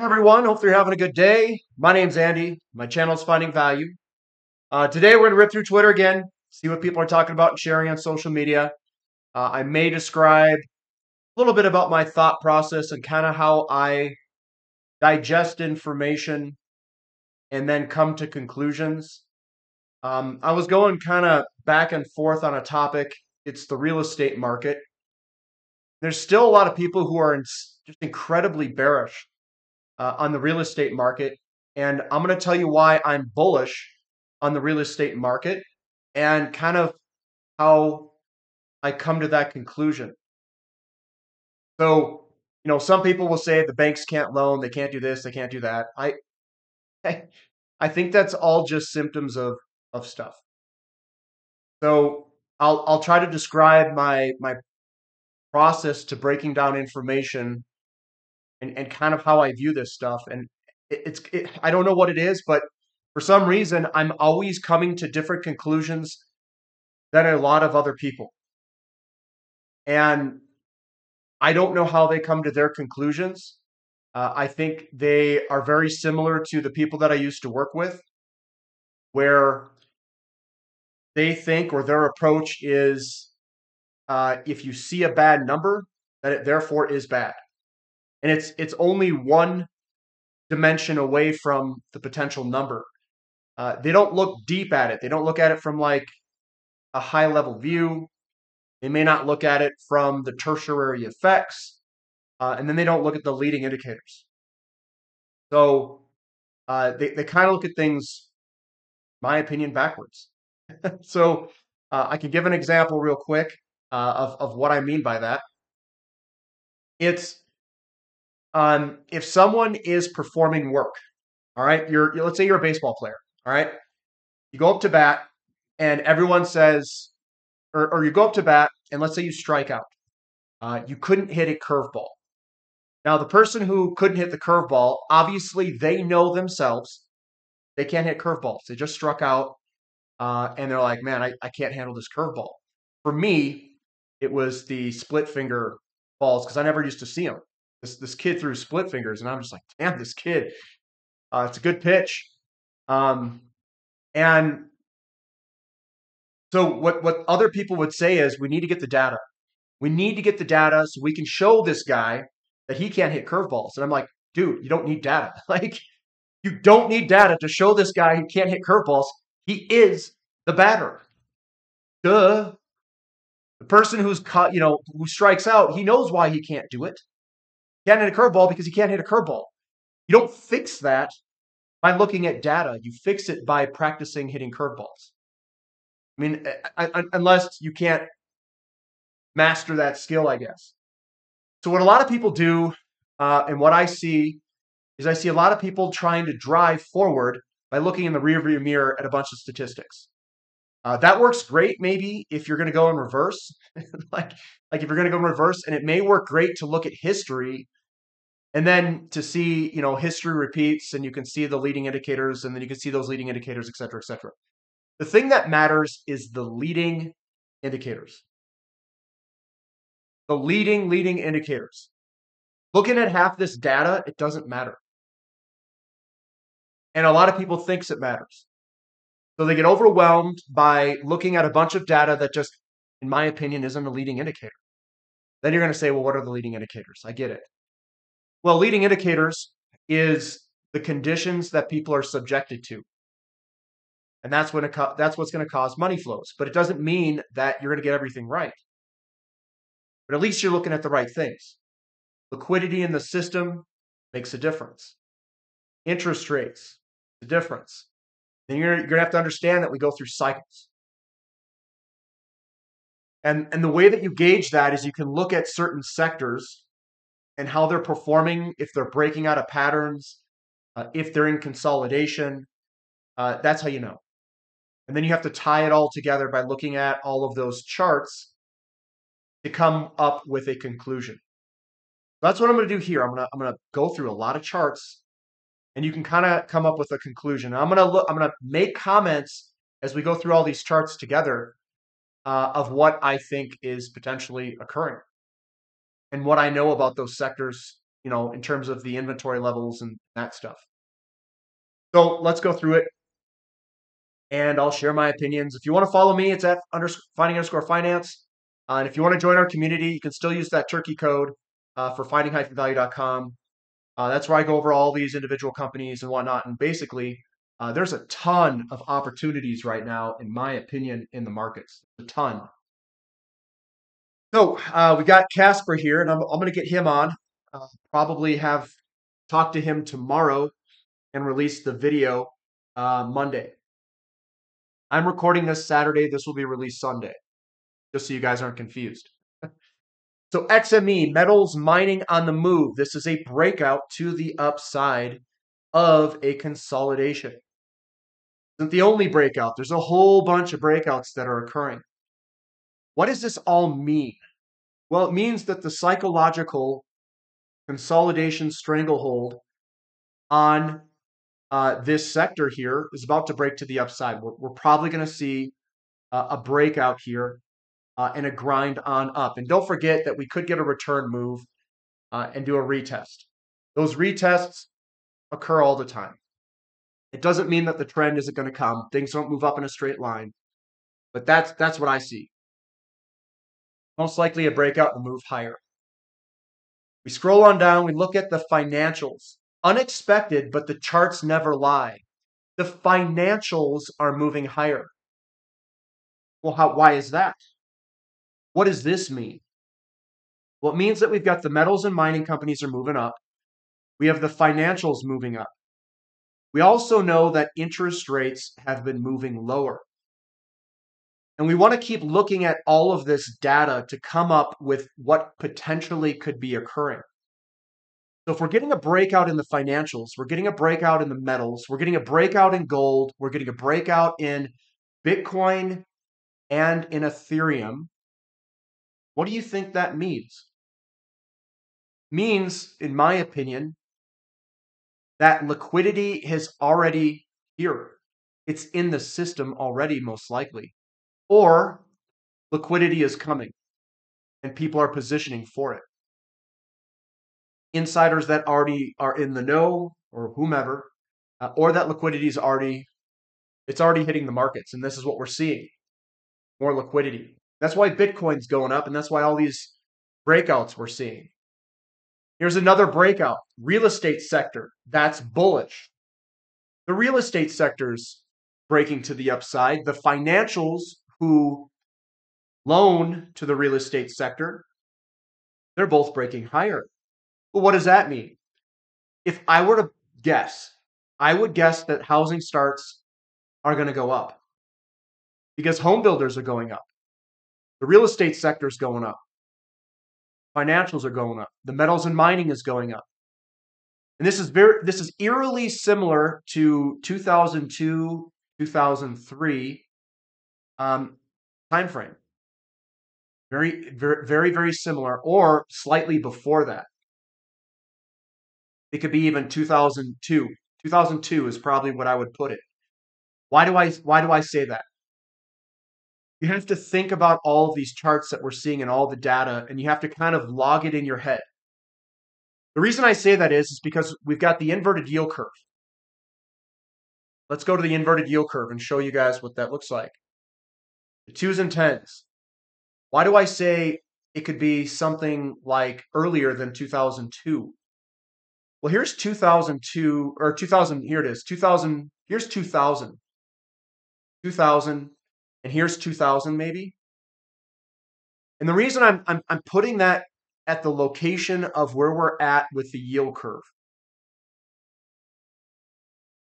Hi everyone, hope you're having a good day. My name's Andy. My channel is Finding Value. Today we're going to rip through Twitter again, see what people are talking about and sharing on social media. I may describe a little bit about my thought process and kind of how I digest information and then come to conclusions. I was going kind of back and forth on a topic. It's the real estate market. There's still a lot of people who are just incredibly bearish on the real estate market. And I'm going to tell you why I'm bullish on the real estate market and kind of how I come to that conclusion. So, some people will say the banks can't loan, they can't do this, they can't do that. I think that's all just symptoms of stuff. So I'll try to describe my process to breaking down information and kind of how I view this stuff. And I don't know what it is, but for some reason, I'm always coming to different conclusions than a lot of other people. And I don't know how they come to their conclusions. I think they are very similar to the people that I used to work with, where they think or their approach is if you see a bad number, that it therefore is bad. And it's only one dimension away from the potential number. They don't look deep at it. They don't look at it from like a high level view. They may not look at it from the tertiary effects, and then they don't look at the leading indicators. So they kind of look at things, my opinion, backwards. So I can give an example real quick of what I mean by that. It's if someone is performing work, all right, let's say you're a baseball player, all right, you go up to bat and everyone says, or you go up to bat and let's say you strike out. You couldn't hit a curveball. Now, the person who couldn't hit the curveball, obviously they know themselves they can't hit curveballs. They just struck out, and they're like, man, I can't handle this curveball. For me, it was the split finger balls because I never used to see them. This kid threw split fingers, and I'm just like, damn, this kid. It's a good pitch. And so what other people would say is we need to get the data. We need to get the data so we can show this guy that he can't hit curveballs. And I'm like, dude, you don't need data. Like, you don't need data to show this guy he can't hit curveballs. He is the batter. Duh. The person who's cut, who strikes out, he knows why he can't do it. He can't hit a curveball because he can't hit a curveball. You don't fix that by looking at data. You fix it by practicing hitting curveballs. I mean, unless you can't master that skill, I guess. So what a lot of people do, and what I see, is I see a lot of people trying to drive forward by looking in the rearview mirror at a bunch of statistics. That works great, maybe if you're going to go in reverse, like if you're going to go in reverse, and it may work great to look at history, and then to see history repeats, and you can see the leading indicators, and then you can see those leading indicators, et cetera, et cetera. The thing that matters is the leading indicators. The leading indicators. Looking at half this data, it doesn't matter. And a lot of people thinks it matters. So they get overwhelmed by looking at a bunch of data that just, in my opinion, isn't a leading indicator. Then you're going to say, well, what are the leading indicators? I get it. Well, leading indicators is the conditions that people are subjected to. And that's what's going to cause money flows. But it doesn't mean that you're going to get everything right. But at least you're looking at the right things. Liquidity in the system makes a difference. Interest rates, the difference. Then you're going to have to understand that we go through cycles. And the way that you gauge that is you can look at certain sectors and how they're performing, if they're breaking out of patterns, if they're in consolidation. That's how you know. And then you have to tie it all together by looking at all of those charts to come up with a conclusion. That's what I'm going to do here. I'm going to go through a lot of charts, and you can kind of come up with a conclusion. I'm going to make comments as we go through all these charts together of what I think is potentially occurring and what I know about those sectors in terms of the inventory levels and that stuff. So let's go through it and I'll share my opinions. If you want to follow me, it's at finding_finance. And if you want to join our community, you can still use that turkey code for finding-value.com. That's where I go over all these individual companies and whatnot. And basically, there's a ton of opportunities right now, in my opinion, in the markets. A ton. So we got Casper here, and I'm going to get him on. Probably have talk to him tomorrow and release the video Monday. I'm recording this Saturday. This will be released Sunday, just so you guys aren't confused. So XME, metals mining on the move. This is a breakout to the upside of a consolidation. Isn't the only breakout. There's a whole bunch of breakouts that are occurring. What does this all mean? Well, it means that the psychological consolidation stranglehold on this sector here is about to break to the upside. We're probably going to see a breakout here and a grind on up. And don't forget that we could get a return move and do a retest. Those retests occur all the time. It doesn't mean that the trend isn't going to come. Things don't move up in a straight line. But that's what I see. Most likely a breakout and a move higher. We scroll on down. We look at the financials. Unexpected, but the charts never lie. The financials are moving higher. Well, why is that? What does this mean? Well, it means that we've got the metals and mining companies are moving up. We have the financials moving up. We also know that interest rates have been moving lower. And we want to keep looking at all of this data to come up with what potentially could be occurring. So if we're getting a breakout in the financials, we're getting a breakout in the metals, we're getting a breakout in gold, we're getting a breakout in Bitcoin and in Ethereum, what do you think that means? Means, in my opinion, that liquidity is already here. It's in the system already, most likely. Or liquidity is coming and people are positioning for it. Insiders that already are in the know or whomever, or that liquidity is already hitting the markets. And this is what we're seeing. More liquidity. That's why Bitcoin's going up and that's why all these breakouts we're seeing. Here's another breakout. Real estate sector. That's bullish. The real estate sector's breaking to the upside. The financials who loan to the real estate sector, they're both breaking higher. Well, what does that mean? If I were to guess, I would guess that housing starts are going to go up because home builders are going up. The real estate sector is going up. Financials are going up. The metals and mining is going up. And this is eerily similar to 2002, 2003 time frame. Very, very, very, very similar, or slightly before that. It could be even 2002. 2002 is probably what I would put it. Why do I say that? You have to think about all of these charts that we're seeing and all the data, and you have to kind of log it in your head. The reason I say that is because we've got the inverted yield curve. Let's go to the inverted yield curve and show you guys what that looks like. The 2s and 10s. Why do I say it could be something like earlier than 2002? Well, here's 2002, or 2000, here it is, 2000, here's 2000. 2000, and here's 2000 maybe. And the reason I'm putting that at the location of where we're at with the yield curve,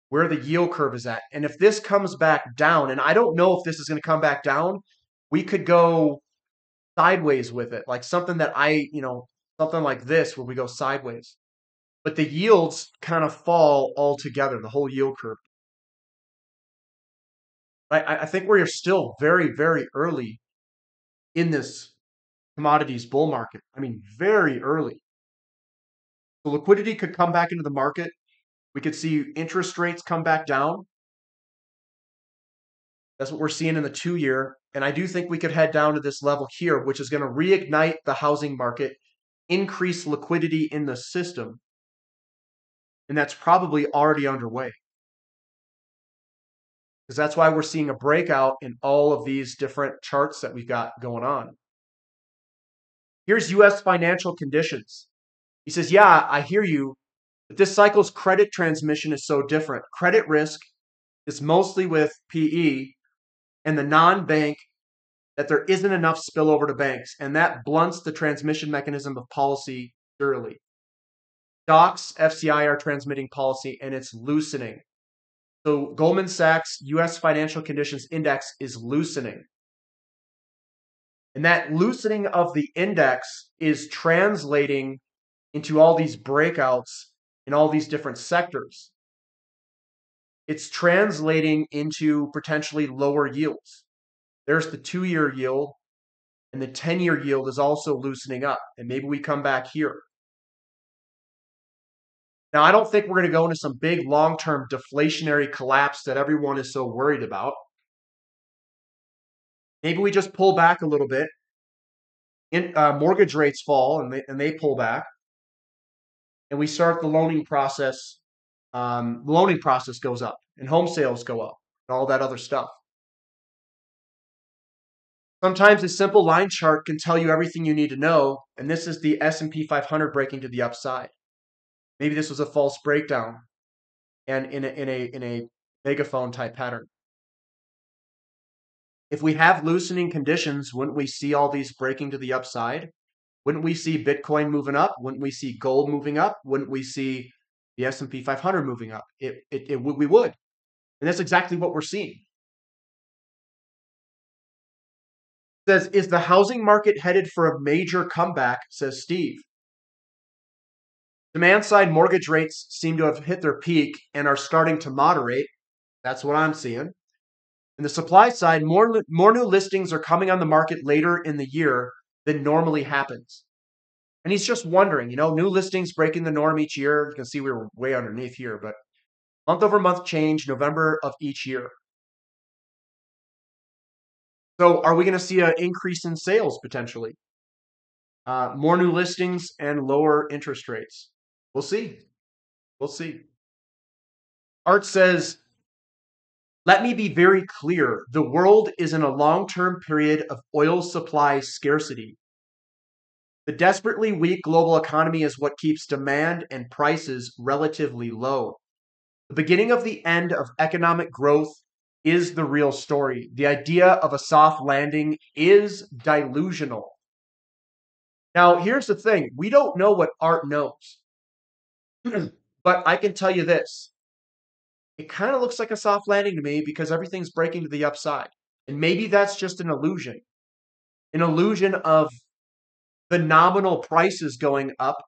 where the yield curve is at. And if this comes back down, and I don't know if this is going to come back down, we could go sideways with it, like something that something like this where we go sideways. But the yields kind of fall altogether, the whole yield curve. I think we're still very, very early in this commodities bull market. I mean, very early. So liquidity could come back into the market. We could see interest rates come back down. That's what we're seeing in the 2-year. And I do think we could head down to this level here, which is going to reignite the housing market increase liquidity in the system, and that's probably already underway. Because that's why we're seeing a breakout in all of these different charts that we've got going on. Here's US financial conditions. He says, yeah, I hear you, but this cycle's credit transmission is so different. Credit risk is mostly with PE and the non-bank that there isn't enough spillover to banks, and that blunts the transmission mechanism of policy early. Stocks, FCI are transmitting policy, and it's loosening. So Goldman Sachs US Financial Conditions Index is loosening. And that loosening of the index is translating into all these breakouts in all these different sectors. It's translating into potentially lower yields. There's the 2-year yield, and the 10-year yield is also loosening up. And maybe we come back here. Now, I don't think we're going to go into some big long-term deflationary collapse that everyone is so worried about. Maybe we just pull back a little bit. Mortgage rates fall and they pull back. And we start the loaning process. The loaning process goes up and home sales go up and all that other stuff. Sometimes a simple line chart can tell you everything you need to know. And this is the S&P 500 breaking to the upside. Maybe this was a false breakdown and in a megaphone type pattern. If we have loosening conditions, wouldn't we see all these breaking to the upside? Wouldn't we see Bitcoin moving up? Wouldn't we see gold moving up? Wouldn't we see the S&P 500 moving up? We would. And that's exactly what we're seeing. It says, is the housing market headed for a major comeback, says Steve. Demand side mortgage rates seem to have hit their peak and are starting to moderate. That's what I'm seeing. And the supply side, more new listings are coming on the market later in the year than normally happens. And he's just wondering, new listings breaking the norm each year. You can see we were way underneath here, but month over month change, November of each year. So are we going to see an increase in sales potentially? More new listings and lower interest rates. We'll see. We'll see. Art says, let me be very clear. The world is in a long-term period of oil supply scarcity. The desperately weak global economy is what keeps demand and prices relatively low. The beginning of the end of economic growth is the real story. The idea of a soft landing is delusional. Now, here's the thing. We don't know what Art knows. But I can tell you this. It kind of looks like a soft landing to me because everything's breaking to the upside. And maybe that's just an illusion of the nominal prices going up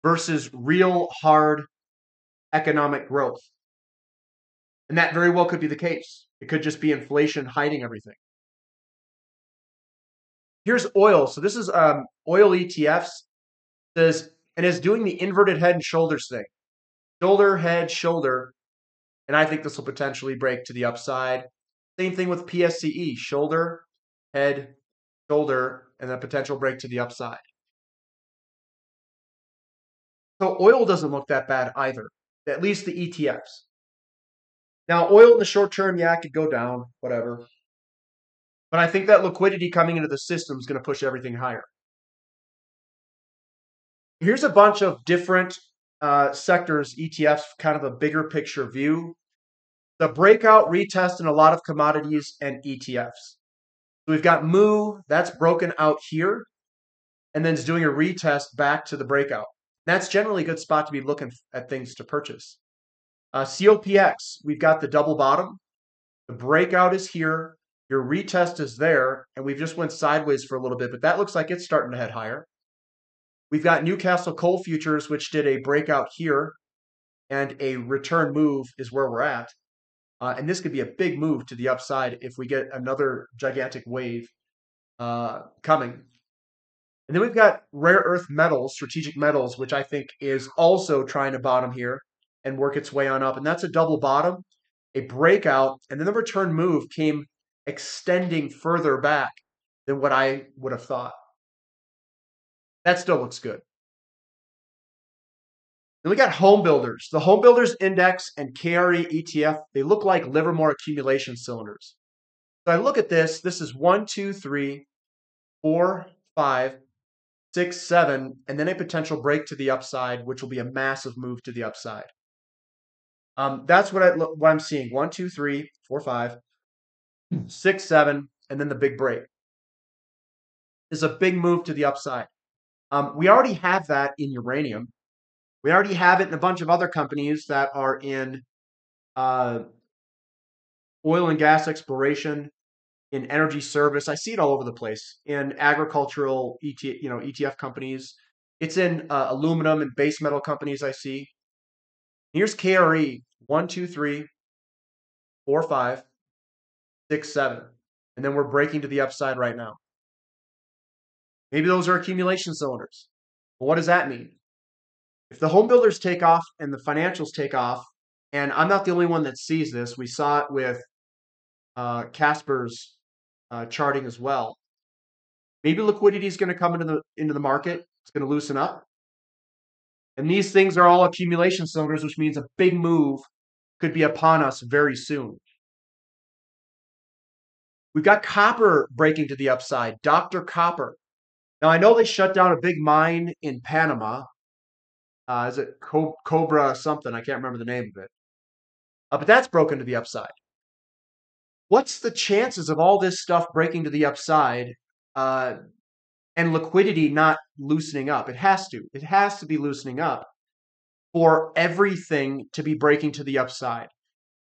versus real hard economic growth. And that very well could be the case. It could just be inflation hiding everything. Here's oil. So this is oil ETFs. And is doing the inverted head and shoulders thing. Shoulder, head, shoulder. And I think this will potentially break to the upside. Same thing with PSCE. Shoulder, head, shoulder, and then potential break to the upside. So oil doesn't look that bad either, at least the ETFs. Now, oil in the short term, yeah, it could go down, whatever. But I think that liquidity coming into the system is going to push everything higher. Here's a bunch of different sectors, ETFs, kind of a bigger picture view. The breakout, retest in a lot of commodities and ETFs. So we've got MOO, that's broken out here, and then it's doing a retest back to the breakout. That's generally a good spot to be looking at things to purchase. COPX, we've got the double bottom. The breakout is here. Your retest is there, and we've just went sideways for a little bit, but that looks like it's starting to head higher. We've got Newcastle Coal Futures, which did a breakout here, and a return move is where we're at. And this could be a big move to the upside if we get another gigantic wave coming. And then we've got rare earth metals, strategic metals, which I think is also trying to bottom here and work its way on up. And that's a double bottom, a breakout, and then the return move came extending further back than what I would have thought. That still looks good. Then we got home builders. The home builders index and KRE ETF, they look like Livermore accumulation cylinders. So I look at this. This is 1, 2, 3, 4, 5, 6, 7, and then a potential break to the upside, which will be a massive move to the upside. That's what I'm seeing. 1, 2, 3, 4, 5, 6, 7, and then the big break is a big move to the upside. We already have that in uranium. We already have it in a bunch of other companies that are in uh, oil and gas exploration, in energy service. I see it all over the place in agricultural ETF companies. It's in aluminum and base metal companies. I see. Here's KRE 1, 2, 3, 4, 5, 6, 7, and then we're breaking to the upside right now. Maybe those are accumulation cylinders. Well, what does that mean? If the home builders take off and the financials take off, and I'm not the only one that sees this, we saw it with Casper's charting as well. Maybe liquidity is going to come into the market. It's going to loosen up. And these things are all accumulation cylinders, which means a big move could be upon us very soon. We've got copper breaking to the upside. Dr. Copper. Now, I know they shut down a big mine in Panama. Is it Cobra something? I can't remember the name of it. But that's broken to the upside. What's the chances of all this stuff breaking to the upside and liquidity not loosening up? It has to. It has to be loosening up for everything to be breaking to the upside.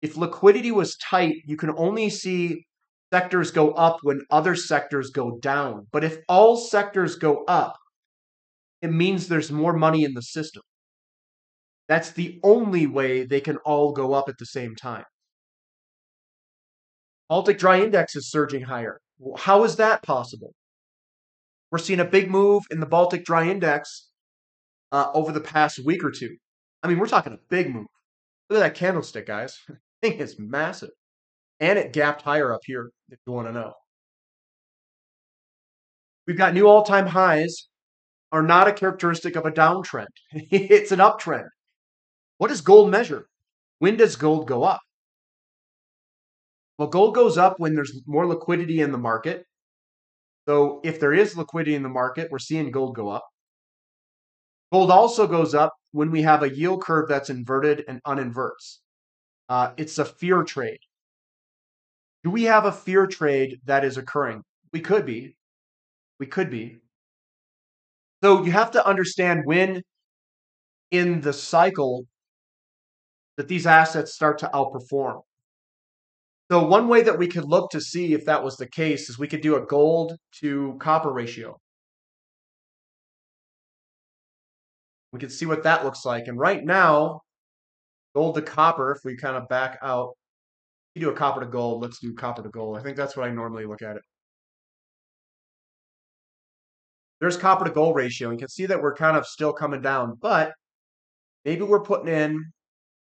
If liquidity was tight, you can only see sectors go up when other sectors go down. But if all sectors go up, it means there's more money in the system. That's the only way they can all go up at the same time. Baltic Dry Index is surging higher. How is that possible? We're seeing a big move in the Baltic Dry Index over the past week or two. I mean, we're talking a big move. Look at that candlestick, guys. The thing is massive. And it gapped higher up here, if you want to know. We've got new all-time highs are not a characteristic of a downtrend. It's an uptrend. What does gold measure? When does gold go up? Well, gold goes up when there's more liquidity in the market. So if there is liquidity in the market, we're seeing gold go up. Gold also goes up when we have a yield curve that's inverted and uninverts. It's a fear trade. Do we have a fear trade that is occurring? We could be. We could be. So you have to understand when in the cycle that these assets start to outperform. So one way that we could look to see if that was the case is we could do a gold to copper ratio. We could see what that looks like. And right now, gold to copper, if we kind of back out, we do a copper to gold. Let's do copper to gold. I think that's what I normally look at it. There's copper to gold ratio. You can see that we're kind of still coming down, but maybe we're putting in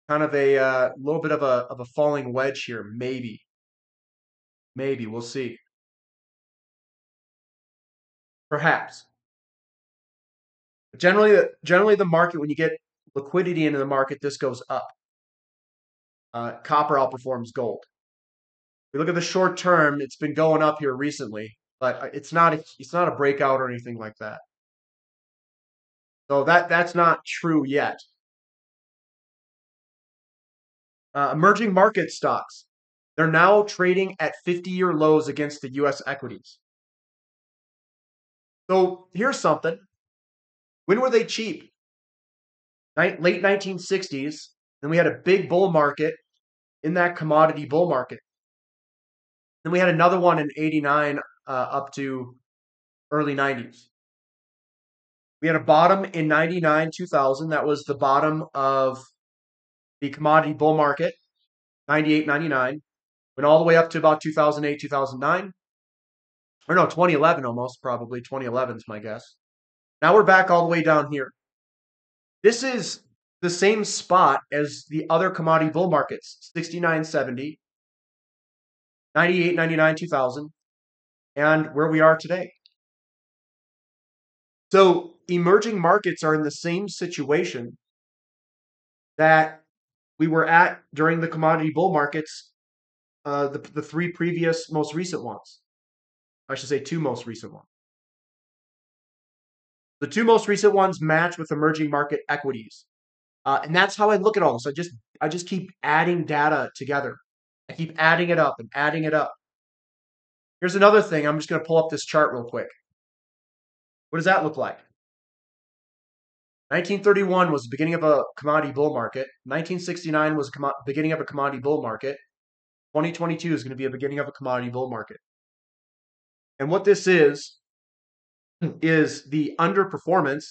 kind of a little bit of a falling wedge here. Maybe we'll see. Perhaps. Generally, the market, when you get liquidity into the market, this goes up. Copper outperforms gold. If we look at the short term, it's been going up here recently, but it's not a breakout or anything like that. So that's not true yet. Emerging market stocks. They're now trading at 50-year lows against the U.S. equities. So here's something. When were they cheap? Late 1960s. Then we had a big bull market in that commodity bull market. Then we had another one in 89 up to early 90s. We had a bottom in 99, 2000. That was the bottom of the commodity bull market, 98, 99. Went all the way up to about 2008, 2009. Or no, 2011 almost, probably. 2011 is my guess. Now we're back all the way down here. This is the same spot as the other commodity bull markets, 69, 70, 98, 99, 2000, and where we are today. So emerging markets are in the same situation that we were at during the commodity bull markets, the three previous most recent ones. I should say two most recent ones. The two most recent ones match with emerging market equities. And that's how I look at all this. I just keep adding data together. I keep adding it up and adding it up. Here's another thing. I'm just going to pull up this chart real quick. What does that look like? 1931 was the beginning of a commodity bull market. 1969 was the beginning of a commodity bull market. 2022 is going to be a beginning of a commodity bull market. And what this is the underperformance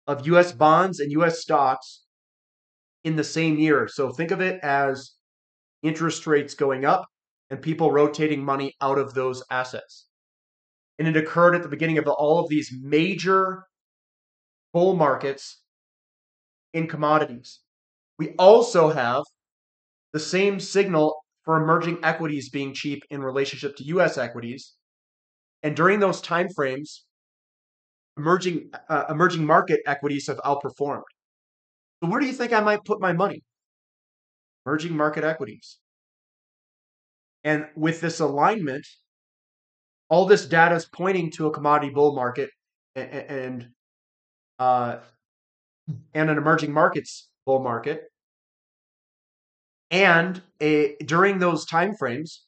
of US bonds and US stocks in the same year. So think of it as interest rates going up and people rotating money out of those assets. And it occurred at the beginning of all of these major bull markets in commodities. We also have the same signal for emerging equities being cheap in relationship to US equities. And during those time frames, emerging market equities have outperformed. So where do you think I might put my money? Emerging market equities. And with this alignment, all this data is pointing to a commodity bull market and an emerging markets bull market. And during those time frames,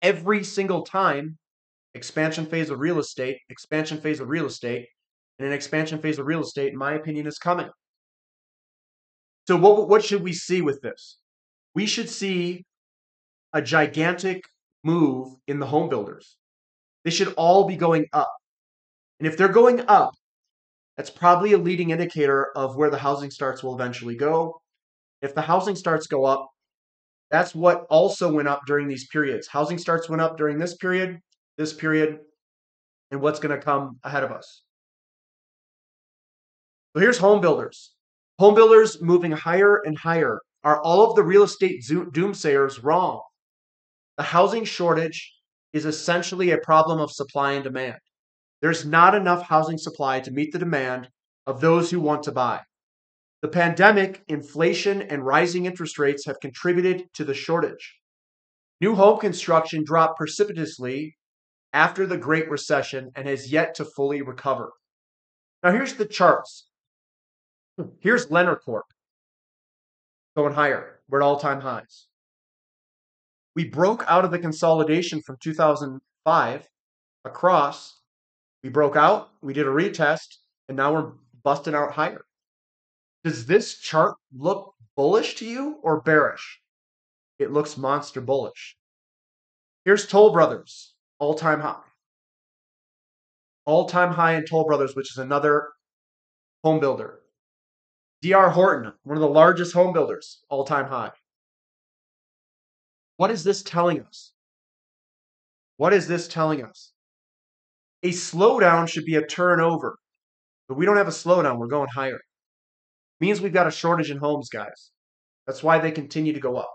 every single time, expansion phase of real estate, expansion phase of real estate, and an expansion phase of real estate, in my opinion, is coming. So what should we see with this? We should see a gigantic move in the home builders. They should all be going up. And if they're going up, that's probably a leading indicator of where the housing starts will eventually go. If the housing starts go up, that's what also went up during these periods. Housing starts went up during this period, and what's going to come ahead of us. So here's home builders. Home builders moving higher and higher. Are all of the real estate doomsayers wrong? The housing shortage is essentially a problem of supply and demand. There's not enough housing supply to meet the demand of those who want to buy. The pandemic, inflation, and rising interest rates have contributed to the shortage. New home construction dropped precipitously after the Great Recession and has yet to fully recover. Now here's the charts. Here's Leonard Corp going higher. We're at all-time highs. We broke out of the consolidation from 2005 across. We broke out, we did a retest, and now we're busting out higher. Does this chart look bullish to you or bearish? It looks monster bullish. Here's Toll Brothers, all-time high. All-time high in Toll Brothers, which is another home builder. D.R. Horton, one of the largest home builders, all-time high. What is this telling us? What is this telling us? A slowdown should be a turnover, but we don't have a slowdown. We're going higher. It means we've got a shortage in homes, guys. That's why they continue to go up.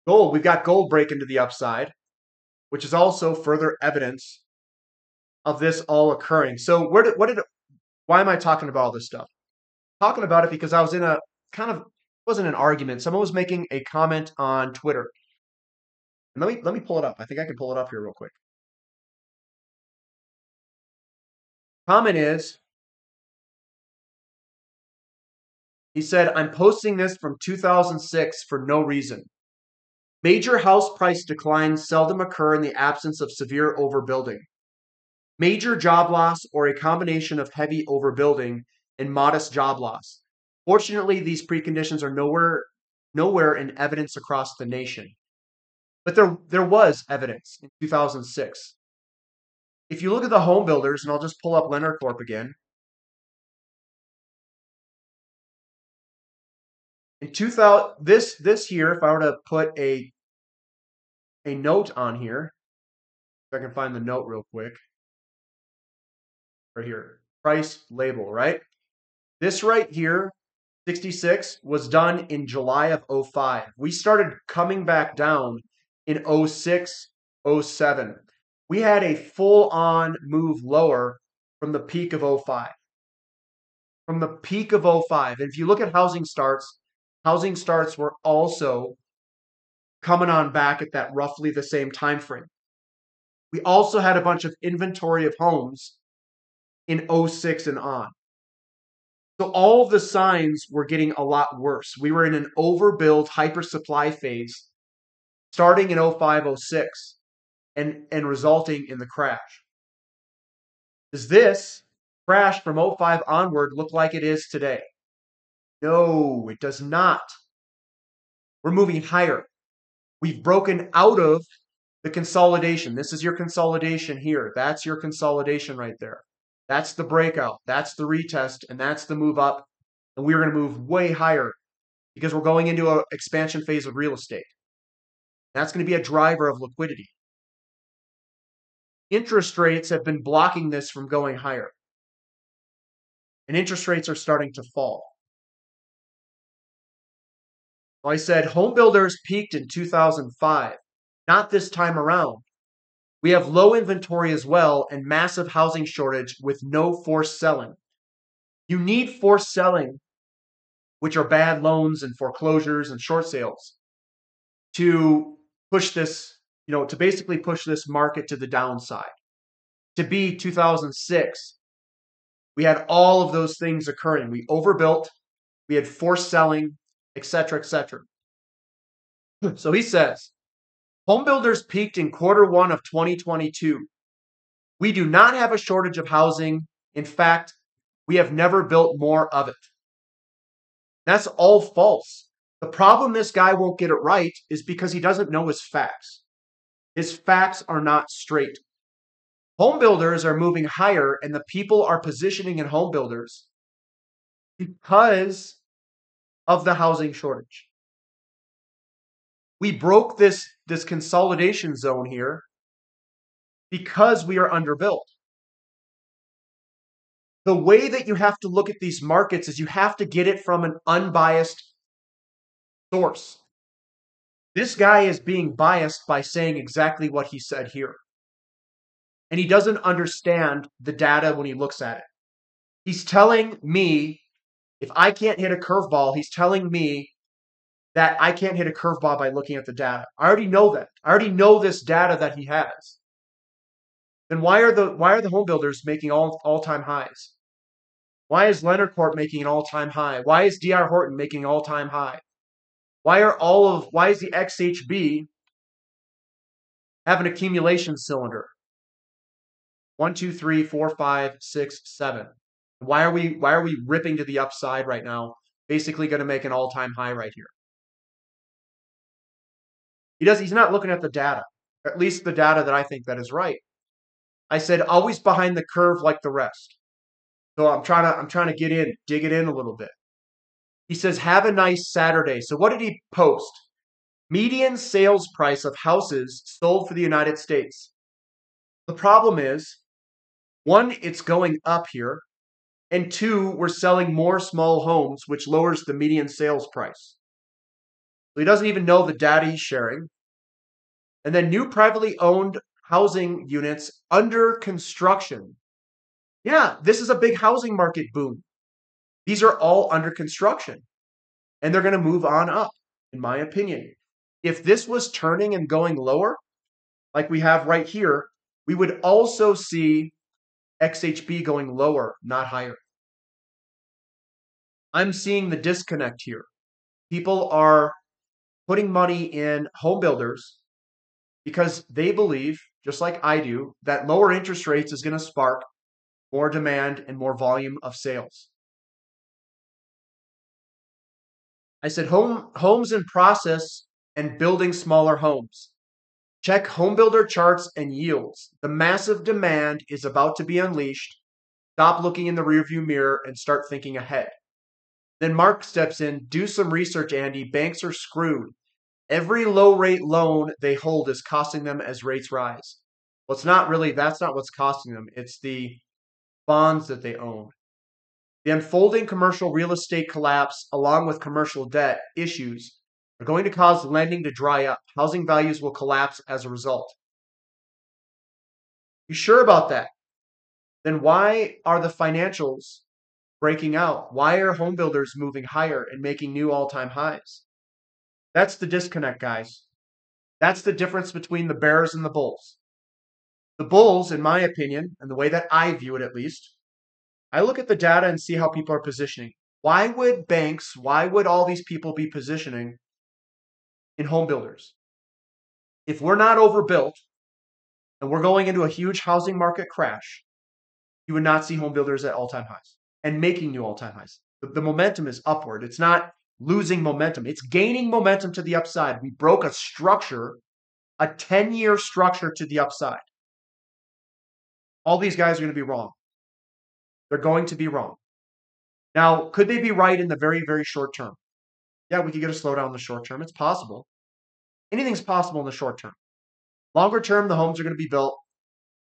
Gold, we've got gold breaking to the upside, which is also further evidence of this all occurring. So why am I talking about all this stuff? Talking about it because I was in a wasn't an argument. Someone was making a comment on Twitter. And let me pull it up. I think I can pull it up here real quick. Comment is, he said, I'm posting this from 2006 for no reason. Major house price declines seldom occur in the absence of severe overbuilding. Major job loss or a combination of heavy overbuilding and modest job loss. Fortunately, these preconditions are nowhere in evidence across the nation. But there was evidence in 2006. If you look at the home builders, and I'll just pull up Leonard Corp again. In 2000, this year, if I were to put a note on here, if I can find the note real quick, right here, price label, right? This right here, 66, was done in July of 05. We started coming back down in 06, 07. We had a full-on move lower from the peak of 05. From the peak of 05. And if you look at housing starts were also coming on back at that roughly the same time frame. We also had a bunch of inventory of homes in 06 and on. So all of the signs were getting a lot worse. We were in an overbuild hypersupply phase starting in 05, 06 and resulting in the crash. Does this crash from 05 onward look like it is today? No, it does not. We're moving higher. We've broken out of the consolidation. This is your consolidation here. That's your consolidation right there. That's the breakout. That's the retest. And that's the move up. And we're going to move way higher because we're going into an expansion phase of real estate. That's going to be a driver of liquidity. Interest rates have been blocking this from going higher. And interest rates are starting to fall. Well, I said home builders peaked in 2005. Not this time around. We have low inventory as well and massive housing shortage with no forced selling. You need forced selling, which are bad loans and foreclosures and short sales, to push this, to basically push this market to the downside. To be 2006, we had all of those things occurring. We overbuilt, we had forced selling, etc., etc. So he says, home builders peaked in Q1 of 2022. We do not have a shortage of housing. In fact, we have never built more of it. That's all false. The problem this guy won't get it right is because he doesn't know his facts. His facts are not straight. Home builders are moving higher and the people are positioning in home builders because of the housing shortage. We broke this consolidation zone here because we are underbuilt. The way that you have to look at these markets is you have to get it from an unbiased source. This guy is being biased by saying exactly what he said here. And he doesn't understand the data when he looks at it. He's telling me, if I can't hit a curveball, he's telling me that I can't hit a curveball by looking at the data. I already know that. I already know this data that he has. Then why are the home builders making all-time highs? Why is Leonard Corp making an all-time high? Why is D.R. Horton making an all-time high? Why is the XHB have an accumulation cylinder? 1, 2, 3, 4, 5, 6, 7. Why are we ripping to the upside right now? Basically going to make an all-time high right here. He's not looking at the data, at least the data that I think that is right. I said always behind the curve like the rest. So I'm trying to get in, dig it in a little bit. He says, have a nice Saturday. So what did he post? Median sales price of houses sold for the United States. The problem is, one, it's going up here. And two, we're selling more small homes, which lowers the median sales price. So he doesn't even know the data he's sharing. And then new privately owned housing units under construction. Yeah, this is a big housing market boom. These are all under construction. And they're going to move on up, in my opinion. If this was turning and going lower, like we have right here, we would also see XHB going lower, not higher. I'm seeing the disconnect here. People are putting money in home builders because they believe, just like I do, that lower interest rates is going to spark more demand and more volume of sales. I said homes in process and building smaller homes. Check home builder charts and yields. The massive demand is about to be unleashed. Stop looking in the rearview mirror and start thinking ahead. Then Mark steps in. Do some research, Andy. Banks are screwed. Every low rate loan they hold is costing them as rates rise. Well, that's not what's costing them. It's the bonds that they own. The unfolding commercial real estate collapse, along with commercial debt issues, are going to cause lending to dry up. Housing values will collapse as a result. You sure about that? Then why are the financials breaking out? Why are home builders moving higher and making new all-time highs? That's the disconnect, guys. That's the difference between the bears and the bulls. The bulls, in my opinion, and the way that I view it at least, I look at the data and see how people are positioning. Why would banks, why would all these people be positioning in home builders? If we're not overbuilt and we're going into a huge housing market crash, you would not see home builders at all-time highs and making new all-time highs. The momentum is upward. It's not losing momentum. It's gaining momentum to the upside. We broke a structure, a 10-year structure to the upside. All these guys are going to be wrong. They're going to be wrong. Now, could they be right in the very, very short term? Yeah, we could get a slowdown in the short term. It's possible. Anything's possible in the short term. Longer term, the homes are going to be built.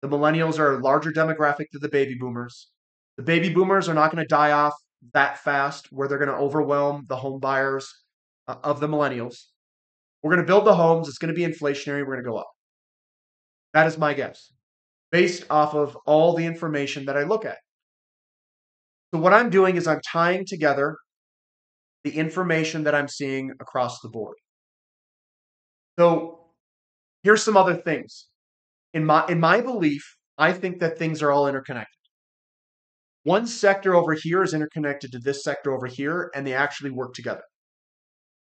The millennials are a larger demographic than the baby boomers. The baby boomers are not going to die off that fast where they're going to overwhelm the home buyers of the millennials. We're going to build the homes. It's going to be inflationary. We're going to go up. That is my guess, based off of all the information that I look at. So what I'm doing is I'm tying together the information that I'm seeing across the board. So here's some other things. In my belief, I think that things are all interconnected. One sector over here is interconnected to this sector over here, and they actually work together.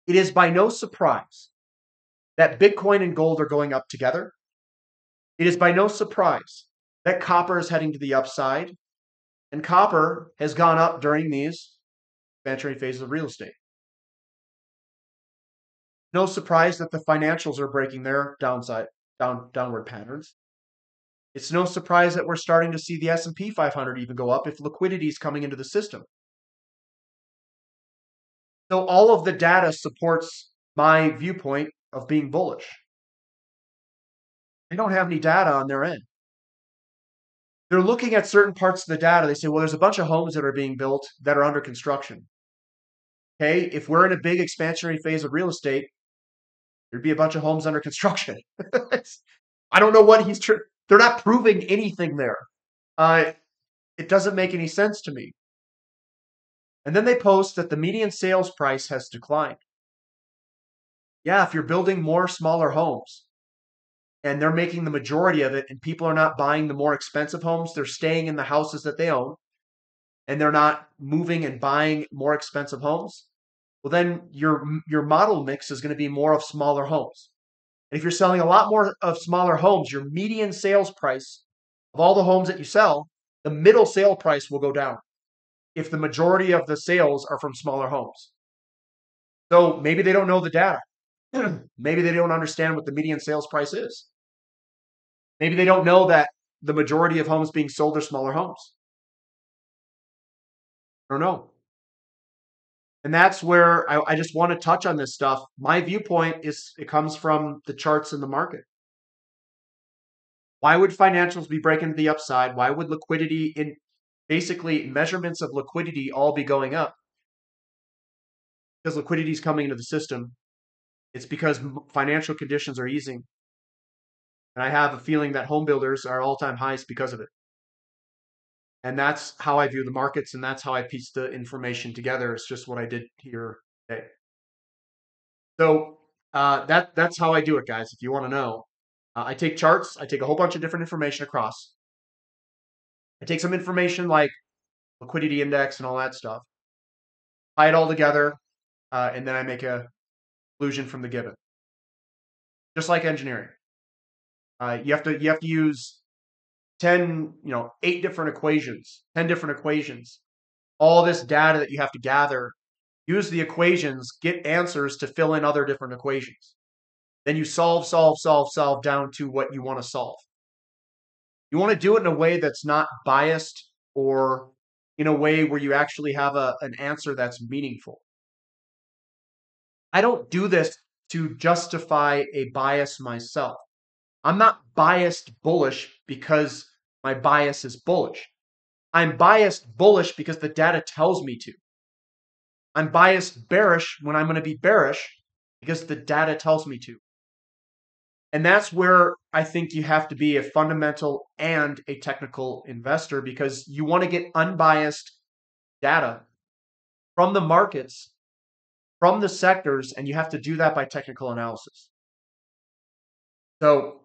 It is by no surprise that Bitcoin and gold are going up together. It is by no surprise that copper is heading to the upside, and copper has gone up during these expansionary phases of real estate. No surprise that the financials are breaking their downward patterns. It's no surprise that we're starting to see the S&P 500 even go up if liquidity is coming into the system. So all of the data supports my viewpoint of being bullish. They don't have any data on their end. They're looking at certain parts of the data. They say, well, there's a bunch of homes that are being built that are under construction. Okay, if we're in a big expansionary phase of real estate, there'd be a bunch of homes under construction. I don't know what they're not proving anything there. It doesn't make any sense to me. And then they post that the median sales price has declined. Yeah, if you're building more smaller homes and they're making the majority of it and people are not buying the more expensive homes, they're staying in the houses that they own and they're not moving and buying more expensive homes, well, then your model mix is going to be more of smaller homes. And if you're selling a lot more of smaller homes, your median sales price of all the homes that you sell, the middle sale price will go down if the majority of the sales are from smaller homes. So maybe they don't know the data. Maybe they don't understand what the median sales price is. Maybe they don't know that the majority of homes being sold are smaller homes. I don't know. And that's where I just want to touch on this stuff. My viewpoint is it comes from the charts in the market. Why would financials be breaking to the upside? Why would liquidity in basically measurements of liquidity all be going up? Because liquidity is coming into the system. It's because financial conditions are easing. And I have a feeling that home builders are all-time highs because of it. And that's how I view the markets, and that's how I piece the information together. It's just what I did here today. So that's how I do it, guys, if you want to know. I take charts. I take a whole bunch of different information across. I take some information like liquidity index and all that stuff, tie it all together, and then I make a conclusion from the given. Just like engineering. You have to use 8 different equations, 10 different equations. All this data that you have to gather, use the equations, get answers to fill in other different equations. Then you solve down to what you want to solve. You want to do it in a way that's not biased or in a way where you actually have an answer that's meaningful. I don't do this to justify a bias myself. I'm not biased bullish because my bias is bullish. I'm biased bullish because the data tells me to. I'm biased bearish when I'm going to be bearish because the data tells me to. And that's where I think you have to be a fundamental and a technical investor, because you want to get unbiased data from the markets, from the sectors, and you have to do that by technical analysis. So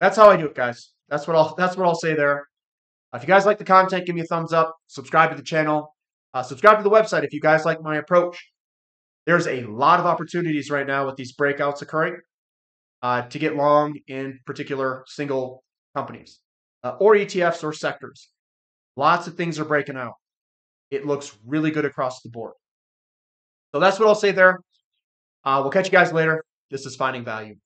that's how I do it, guys. That's what I'll say there. If you guys like the content, give me a thumbs up. Subscribe to the channel. Subscribe to the website if you guys like my approach. There's a lot of opportunities right now with these breakouts occurring to get long in particular single companies or ETFs or sectors. Lots of things are breaking out. It looks really good across the board. So that's what I'll say there. We'll catch you guys later. This is Finding Value.